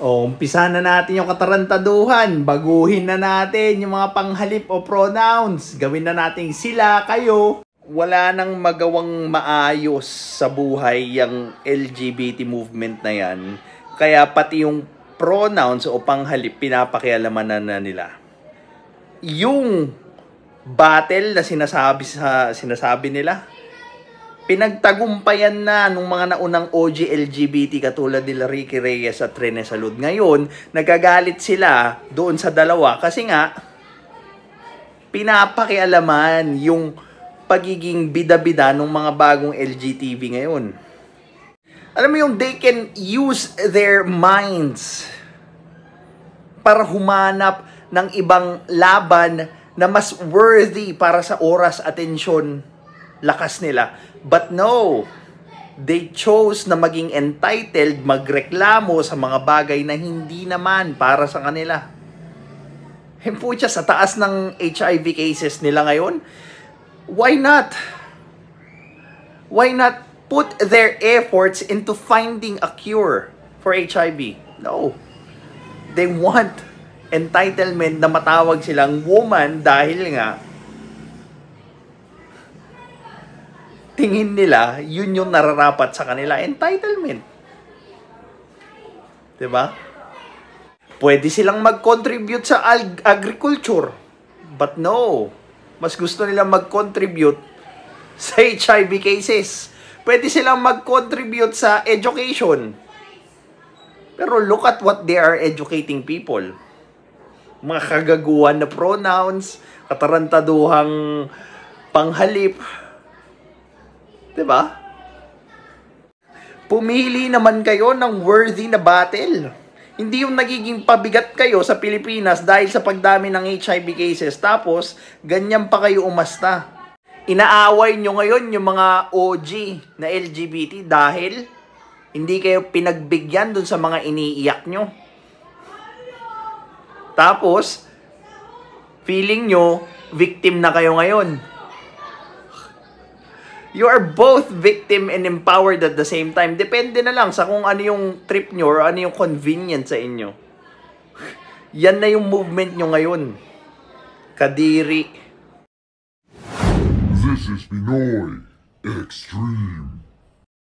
O, umpisa na natin yung katarantaduhan. Baguhin na natin yung mga panghalip o pronouns. Gawin na natin sila, kayo. Wala nang magawang maayos sa buhay yung LGBT movement na yan. Kaya pati yung pronouns o panghalip, pinapakialaman na nila. Yung battle na sinasabi nila, pinagtagumpayan na nung mga naunang OG LGBT katulad nila Ricky Reyes at Rene Salud. Ngayon, nagagalit sila doon sa dalawa kasi nga pinapakialaman yung pagiging bida-bida ng mga bagong LGTB ngayon. Alam mo yung they can use their minds para humanap ng ibang laban na mas worthy para sa oras, atensyon, lakas nila. But no, they chose na maging entitled, magreklamo sa mga bagay na hindi naman para sa kanila. Hemputya, sa taas ng HIV cases nila ngayon, why not? Why not put their efforts into finding a cure for HIV? No. They want entitlement na matawag silang woman dahil nga tingin nila, yun yung nararapat sa kanila. Entitlement. Diba? Pwede silang mag-contribute sa agriculture. But no. Mas gusto nilang mag-contribute sa HIV cases. Pwede silang mag-contribute sa education. Pero look at what they are educating people. Mga kagaguhan na pronouns, katarantaduhang panghalip. Diba? Pumili naman kayo ng worthy na battle. Hindi yung nagiging pabigat kayo sa Pilipinas dahil sa pagdami ng HIV cases tapos ganyan pa kayo umasta. Inaaway nyo ngayon yung mga OG na LGBT dahil hindi kayo pinagbigyan dun sa mga iniiyak nyo. Tapos, feeling nyo, victim na kayo ngayon. You are both victim and empowered at the same time. Depende na lang sa kung ano yung trip nyo or ano yung convenient sa inyo. Yan na yung movement nyo ngayon. Kadiri. This is Pinoy Extreme.